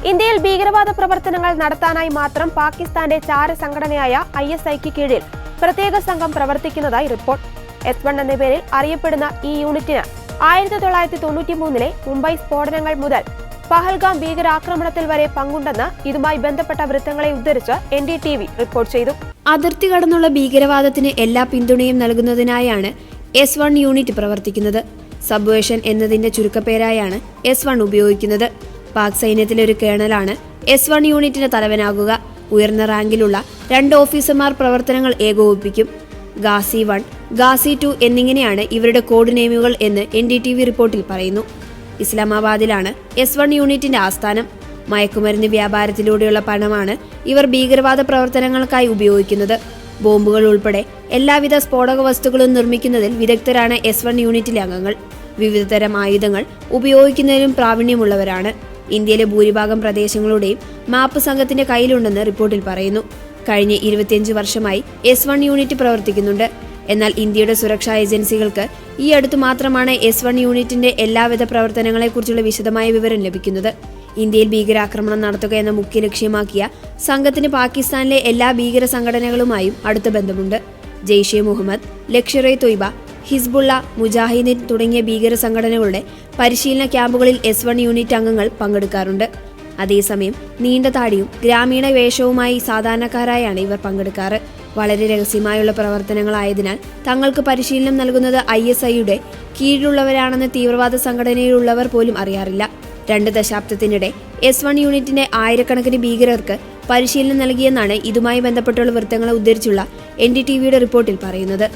ഇന്ത്യയിൽ ഭീകരവാദ പ്രവർത്തനങ്ങൾ നടത്താനായി മാത്രം പാകിസ്ഥാന്റെ ചാരസംഘടനയായ ISIക്ക് കീഴിൽ പ്രത്യേക സംഘം പ്രവർത്തിക്കുന്നതായി റിപ്പോർട്ട്. S1 എന്ന പേരിൽ അറിയപ്പെടുന്ന ഈ യൂണിറ്റിന് 1993 മുംബൈ സ്ഫോടനങ്ങൾ മുതൽ പഹൽഗാം ഭീകരാക്രമണത്തിൽ വരെ പങ്കുണ്ടെന്ന് ഇതുമായി ബന്ധപ്പെട്ട വൃത്തങ്ങളെ ഉദ്ധരിച്ച് NDTV റിപ്പോർട്ട് ചെയ്തു. അതിർത്തി കടന്നുള്ള ഭീകരവാദത്തിന് എല്ലാ പിന്തുണയും നൽകുന്നതിനായാണ് S1 യൂണിറ്റ് പ്രവർത്തിക്കുന്നത്. സബ്വേഷൻ എന്നതിന്റെ ചുരുക്കപ്പേരായാണ് S1 ഉപയോഗിക്കുന്നത്. പാക് സൈന്യത്തിലെ ഒരു കേണലാണ് S1 യൂണിറ്റിന് തലവനാകുക. ഉയർന്ന റാങ്കിലുള്ള 2 ഓഫീസർമാർ പ്രവർത്തനങ്ങൾ ഏകോപിപ്പിക്കും. ഗാസി 1, ഗാസി 2 എന്നിങ്ങനെയാണ് ഇവരുടെ കോഡ് നെയിമുകൾ എന്ന് NDTV റിപ്പോർട്ടിൽ പറയുന്നു. ഇസ്ലാമാബാദിലാണ് S1 യൂണിറ്റിന്റെ ആസ്ഥാനം. മയക്കുമരുന്ന് വ്യാപാരത്തിലൂടെയുള്ള പണമാണ് ഇവർ ഭീകരവാദ പ്രവർത്തനങ്ങൾക്കായി ഉപയോഗിക്കുന്നത്. ബോംബുകൾ ഉൾപ്പെടെ എല്ലാവിധ സ്ഫോടക വസ്തുക്കളും നിർമ്മിക്കുന്നതിൽ വിദഗ്ധരാണ് S1 യൂണിറ്റിലെ അംഗങ്ങൾ. വിവിധതരം ആയുധങ്ങൾ ഉപയോഗിക്കുന്നതിലും പ്രാവീണ്യമുള്ളവരാണ്. ഇന്ത്യയിലെ ഭൂരിഭാഗം പ്രദേശങ്ങളുടെയും മാപ്പ് സംഘത്തിന്റെ കയ്യിലുണ്ടെന്ന് റിപ്പോർട്ടിൽ പറയുന്നു. കഴിഞ്ഞ 25 വർഷമായി S1 യൂണിറ്റ് പ്രവർത്തിക്കുന്നുണ്ട്. എന്നാൽ ഇന്ത്യയുടെ സുരക്ഷാ ഏജൻസികൾക്ക് ഈ അടുത്തു മാത്രമാണ് S1 യൂണിറ്റിന്റെ എല്ലാവിധ പ്രവർത്തനങ്ങളെക്കുറിച്ചുള്ള വിശദമായ വിവരം ലഭിക്കുന്നത്. ഇന്ത്യയിൽ ഭീകരാക്രമണം നടത്തുക എന്ന മുഖ്യ ലക്ഷ്യമാക്കിയ സംഘത്തിന് പാകിസ്ഥാനിലെ എല്ലാ ഭീകര സംഘടനകളുമായും അടുത്ത ബന്ധമുണ്ട്. ജെയ്ഷെ മുഹമ്മദ്, ലഷ്കർ-ഇ-തൊയ്ബ, ഹിസ്ബുള്ള, മുജാഹിദീൻ തുടങ്ങിയ ഭീകര സംഘടനകളുടെ പരിശീലന ക്യാമ്പുകളിൽ S1 യൂണിറ്റ് അംഗങ്ങൾ പങ്കെടുക്കാറുണ്ട്. അതേസമയം നീണ്ട താടിയും ഗ്രാമീണ വേഷവുമായി സാധാരണക്കാരായാണ് ഇവർ പങ്കെടുക്കാറ്. വളരെ രഹസ്യമായുള്ള പ്രവർത്തനങ്ങളായതിനാൽ തങ്ങൾക്ക് പരിശീലനം നൽകുന്നത് ISIയുടെ കീഴിലുള്ളവരാണെന്ന് തീവ്രവാദ സംഘടനയിലുള്ളവർ പോലും അറിയാറില്ല. 2 ദശാബ്ദത്തിനിടെ S1 യൂണിറ്റിന്റെ ആയിരക്കണക്കിന് ഭീകരർക്ക് പരിശീലനം നൽകിയെന്നാണ് ഇതുമായി ബന്ധപ്പെട്ടുള്ള വൃത്തങ്ങളെ ഉദ്ധരിച്ചുള്ള NDTVയുടെ റിപ്പോർട്ടിൽ പറയുന്നത്.